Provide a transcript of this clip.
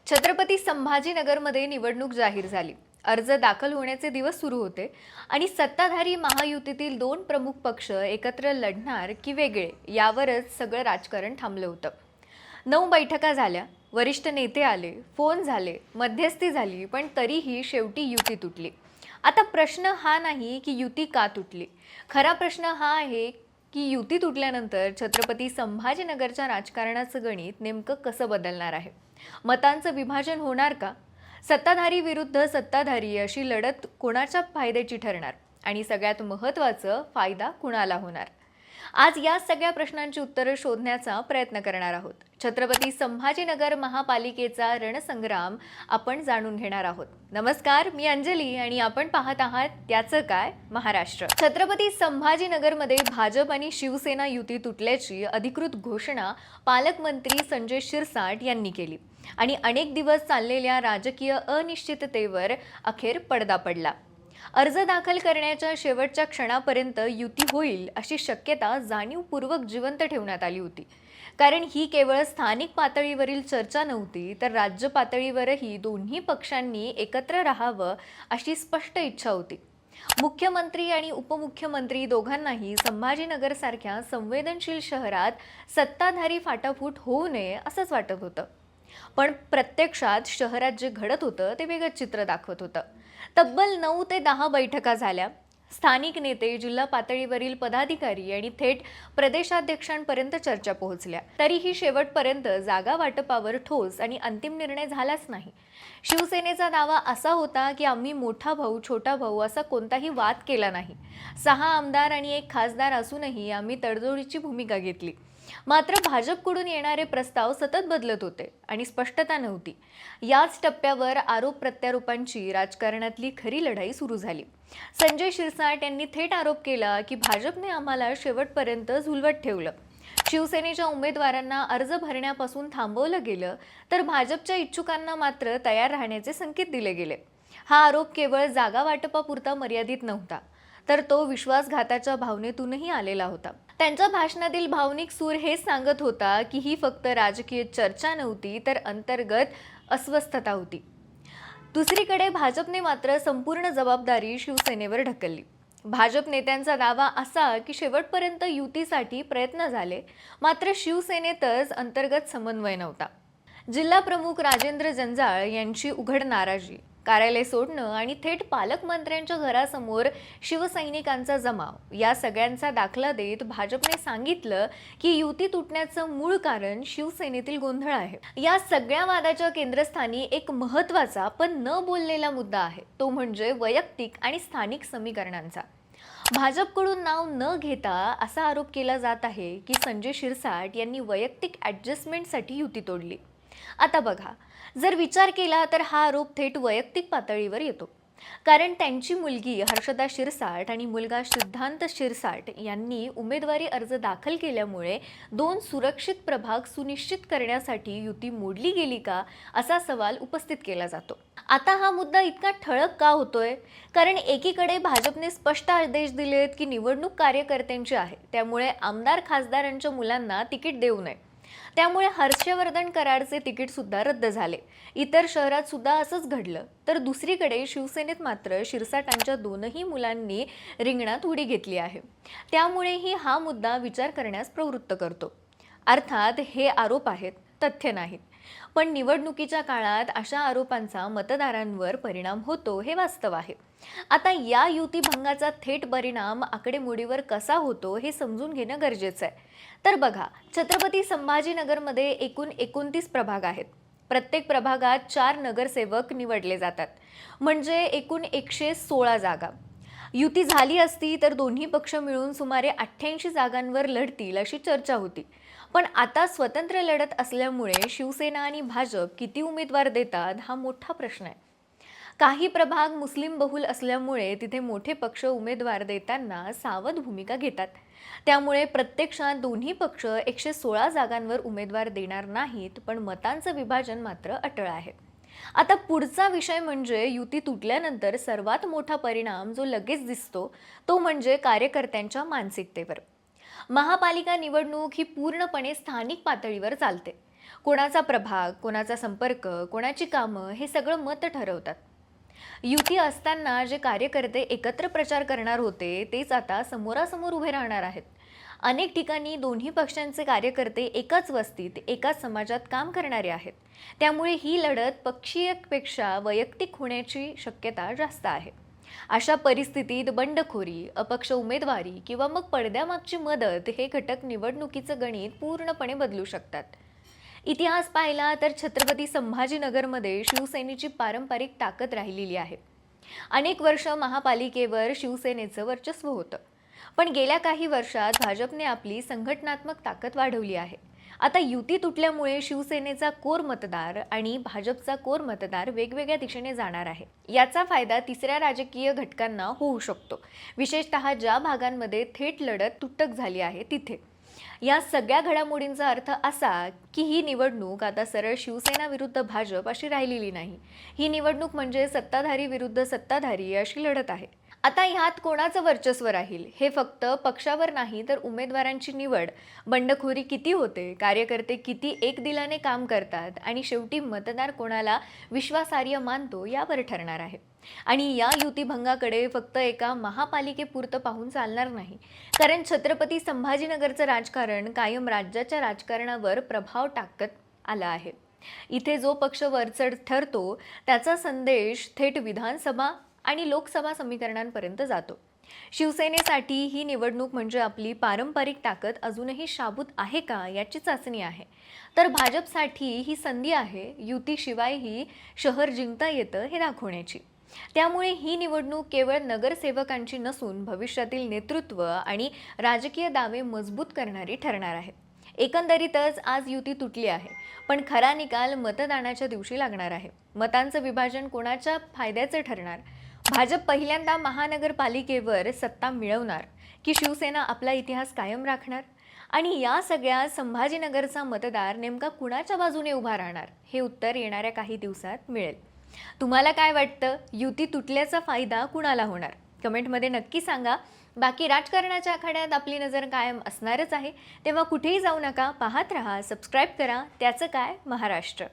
छत्रपती संभाजीनगरमध्ये निवडणूक जाहीर झाली. अर्ज दाखल होण्याचे दिवस सुरू होते आणि सत्ताधारी महायुतीतील दोन प्रमुख पक्ष एकत्र लढणार की वेगळे यावरच सगळं राजकारण थांबलं होतं. 9 बैठका झाल्या, वरिष्ठ नेते आले, फोन झाले, मध्यस्थी झाली, पण तरीही शेवटी युती तुटली. आता प्रश्न हा नाही की युती का तुटली. खरा प्रश्न हा आहे की युती तुटल्यानंतर छत्रपती संभाजीनगरच्या राजकारणाचं गणित नेमकं कसं बदलणार आहे. मतांचं विभाजन होणार का? सत्ताधारी विरुद्ध सत्ताधारी अशी लढत कोणाच्या फायद्याची ठरणार आणि सगळ्यात महत्त्वाचं फायदा कुणाला होणार? आज या सगळ्या प्रश्नांची उत्तरं शोधण्याचा प्रयत्न करणार आहोत. छत्रपती संभाजीनगर महापालिकेचा रणसंग्राम आपण जाणून घेणार आहोत. नमस्कार, मी अंजली आणि आपण पाहत आहात त्याचं काय महाराष्ट्र. छत्रपती संभाजीनगरमध्ये भाजप आणि शिवसेना युती तुटल्याची अधिकृत घोषणा पालकमंत्री संजय शिरसाट यांनी केली आणि अनेक दिवस चाललेल्या राजकीय अनिश्चिततेवर अखेर पडदा पडला. अर्ज दाखल करण्याच्या शेवटच्या क्षणापर्यंत युती होईल अशी शक्यता जाणीवपूर्वक जिवंत ठेवण्यात आली होती. कारण ही केवळ स्थानिक पातळीवरील चर्चा नव्हती, तर राज्य पातळीवरही दोन्ही पक्षांनी एकत्र राहावं अशी स्पष्ट इच्छा होती. मुख्यमंत्री आणि उपमुख्यमंत्री दोघांनाही संभाजीनगरसारख्या संवेदनशील शहरात सत्ताधारी फाटाफूट होऊ नये असंच वाटत होतं. पण प्रत्यक्षात शहरात जे घडत होतं ते वेगळंच चित्र दाखवत होतं. तब्बल 9 ते 10 बैठका झाल्या. स्थानिक नेते, जिल्हा पातळीवरील पदाधिकारी आणि थेट प्रदेशाध्यक्षांपर्यंत चर्चा पोहोचल्या. तरीही शेवटपर्यंत जागा वाटपावर ठोस आणि अंतिम निर्णय झालाच नाही. शिवसेनेचा दावा असा होता की आम्ही मोठा भाऊ, छोटा भाऊ असा कोणताही वाद केला नाही. 6 आमदार आणि 1 खासदार असूनही आम्ही तडजोडीची भूमिका घेतली. मात्र भाजपकडून येणारे प्रस्ताव सतत बदलत होते आणि स्पष्टता नव्हती. याच टप्प्यावर आरोप प्रत्यारोपांची राजकारणातली खरी लढाई सुरू झाली. संजय शिरसाट यांनी थेट आरोप केला की भाजपने आम्हाला शेवटपर्यंत झुलवत ठेवलं. शिवसेनेच्या उमेदवारांना अर्ज भरण्यापासून थांबवलं गेलं, तर भाजपच्या इच्छुकांना मात्र तयार राहण्याचे संकेत दिले गेले. हा आरोप केवळ जागा वाटपापुरता मर्यादित नव्हता, तर तो विश्वासघाताच्या भावनेतूनही आलेला होता. त्यांच्या भाषणातील भावनिक सूर हे सांगत होता की ही फक्त राजकीय चर्चा नव्हती, तर अंतर्गत अस्वस्थता होती. दुसरीकडे भाजपने मात्र संपूर्ण जबाबदारी शिवसेनेवर ढकलली. भाजप नेत्यांचा दावा असा की शेवटपर्यंत युतीसाठी प्रयत्न झाले, मात्र शिवसेनेतच अंतर्गत समन्वय नव्हता. जिल्हा प्रमुख राजेंद्र जंजाळ यांची उघड नाराजी, कार्यालय सोडणं आणि थेट पालकमंत्र्यांच्या घरासमोर शिवसैनिकांचा जमाव या सगळ्यांचा दाखला देत भाजपने सांगितलं की युती तुटण्याचं मूळ कारण शिवसेनेतील गोंधळ आहे. या सगळ्या वादाच्या केंद्रस्थानी एक महत्त्वाचा पण न बोललेला मुद्दा आहे, तो म्हणजे वैयक्तिक आणि स्थानिक समीकरणांचा. भाजपकडून नाव न घेता असा आरोप केला जात आहे की संजय शिरसाट यांनी वैयक्तिक ॲडजस्टमेंटसाठी युती तोडली. आता बघा, जर विचार केला तर हा आरोप थेट वैयक्तिक पातळीवर येतो. कारण त्यांची मुलगी हर्षदा शिरसाट आणि मुलगा सिद्धांत शिरसाट यांनी उमेदवारी अर्ज दाखल केल्यामुळे 2 सुरक्षित प्रभाग सुनिश्चित करण्यासाठी युती मोडली गेली का असा सवाल उपस्थित केला जातो. आता हा मुद्दा इतका ठळक का होतोय? कारण एकीकडे भाजपने स्पष्ट आदेश दिलेत की निवडणूक कार्यकर्त्यांची आहे, त्यामुळे आमदार खासदारांच्या मुलांना तिकीट देऊ नये. त्यामुळे हर्षवर्धन कराडचे तिकीट सुद्धा रद्द झाले. इतर शहरात सुद्धा असंच घडलं. तर दुसरीकडे शिवसेनेत मात्र शिरसाटांच्या दोनही मुलांनी रिंगणात उडी घेतली आहे. त्यामुळेही हा मुद्दा विचार करण्यास प्रवृत्त करतो. अर्थात हे आरोप आहेत, तथ्य नाहीत. पण निवडणुकीच्या काळात अशा आरोपांचा मतदारांवर परिणाम होतो हे वास्तव आहे. आता या युतीभंगाचा थेट परिणाम आकडेमोडीवर कसा होतो हे समजून घेणं गरजेचं आहे. तर बघा, छत्रपती संभाजीनगरमध्ये एकूण 29 प्रभाग आहेत. प्रत्येक प्रभागात 4 नगरसेवक निवडले जातात, म्हणजे एकूण 116 जागा. युती झाली असती तर दोन्ही पक्ष मिळून सुमारे 88 जागांवर लढतील अशी चर्चा होती. पण आता स्वतंत्र लढत असल्यामुळे शिवसेना आणि भाजप किती उमेदवार देतात हा मोठा प्रश्न आहे. काही प्रभाग मुस्लिम बहुल असल्यामुळे तिथे मोठे पक्ष उमेदवार देताना सावध भूमिका घेतात. त्यामुळे प्रत्यक्षात दोन्ही पक्ष 116 जागांवर उमेदवार देणार नाहीत, पण मतांचं विभाजन मात्र अटळ आहे. आता पुढचा विषय म्हणजे युती तुटल्यानंतर सर्वात मोठा परिणाम जो लगेच दिसतो तो म्हणजे कार्यकर्त्यांच्या मानसिकतेवर. महापालिका निवडणूक ही पूर्णपणे स्थानिक पातळीवर चालते. कोणाचा प्रभाग, कोणाचा संपर्क, कोणाची कामं हे सगळं मत ठरवतात. युती असताना जे कार्यकर्ते एकत्र प्रचार करणार होते तेच आता समोरासमोर उभे राहणार आहेत. अनेक ठिकाणी दोन्ही पक्षांचे कार्यकर्ते एकाच वस्तीत, एकाच समाजात काम करणारे आहेत. त्यामुळे ही लढत पक्षीयपेक्षा वैयक्तिक होण्याची शक्यता जास्त आहे. अशा परिस्थितीत बंडखोरी, अपक्ष उमेदवारी किंवा मग पडद्यामागची मदत हे घटक निवडणुकीचं गणित पूर्णपणे बदलू शकतात. इतिहास पाहिला तर छत्रपती संभाजीनगरमध्ये शिवसेनेची पारंपरिक ताकद राहिलेली आहे. अनेक वर्ष महापालिकेवर शिवसेनेचं वर्चस्व होतं. पण गेल्या काही वर्षात भाजपने आपली संघटनात्मक ताकद वाढवली आहे. आता युती तुटल्यामुळे शिवसेनेचा कोर मतदार आणि भाजपचा कोर मतदार वेगवेगळ्या दिशेने जाणार आहे. याचा फायदा तिसऱ्या राजकीय घटकांना होऊ शकतो, विशेषतः ज्या भागांमध्ये थेट लढत तुटक झाली आहे तिथे. या सगळ्या घडामोडींचा अर्थ असा की ही निवडणूक आता सरळ शिवसेना विरुद्ध भाजप अशी राहिलेली नाही. ही निवडणूक म्हणजे सत्ताधारी विरुद्ध सत्ताधारी अशी लढत आहे. आता ह्यात कोणाचं वर्चस्व राहील हे फक्त पक्षावर नाही तर उमेदवारांची निवड, बंडखोरी किती होते, कार्यकर्ते किती एकदिलाने काम करतात आणि शेवटी मतदार कोणाला विश्वासार्ह मानतो यावर ठरणार आहे. आणि या युतीभंगाकडे फक्त एका महापालिकेपुरतं पाहून चालणार नाही, कारण छत्रपती संभाजीनगरचं राजकारण कायम राज्याच्या राजकारणावर प्रभाव टाकत आला आहे. इथे जो पक्ष वरचढ ठरतो त्याचा संदेश थेट विधानसभा आणि लोकसभा समीकरणांपर्यंत जातो. शिवसेनेसाठी ही निवडणूक म्हणजे आपली पारंपरिक ताकद अजूनही शाबूत आहे का याची चाचणी आहे. तर भाजपसाठी ही संधी आहे युतीशिवाय ही शहर जिंकता येतं हे दाखवण्याची. त्यामुळे ही निवडणूक केवळ नगरसेवकांची नसून भविष्यातील नेतृत्व आणि राजकीय दावे मजबूत करणारी ठरणार आहे. एकंदरीतच आज युती तुटली आहे, पण खरा निकाल मतदानाच्या दिवशी लागणार आहे. मतांचं विभाजन कोणाच्या फायद्याचे ठरणार? भाजप पहिल्यांदा महानगरपालिकेवर सत्ता मिळवणार की शिवसेना आपला इतिहास कायम राखणार? आणि या सगळ्या संभाजीनगरचा मतदार नेमका कुणाच्या बाजूने उभा राहणार हे उत्तर येणाऱ्या काही दिवसात मिळेल. तुम्हाला काय वाटतं? युती तुटल्याचा फायदा कुणाला होणार? कमेंटमध्ये नक्की सांगा. बाकी राजकारणाच्या आखाड्यात आपली नजर कायम असणारच आहे, तेव्हा कुठेही जाऊ नका. पाहत रहा, सबस्क्राईब करा. त्याचं काय महाराष्ट्र.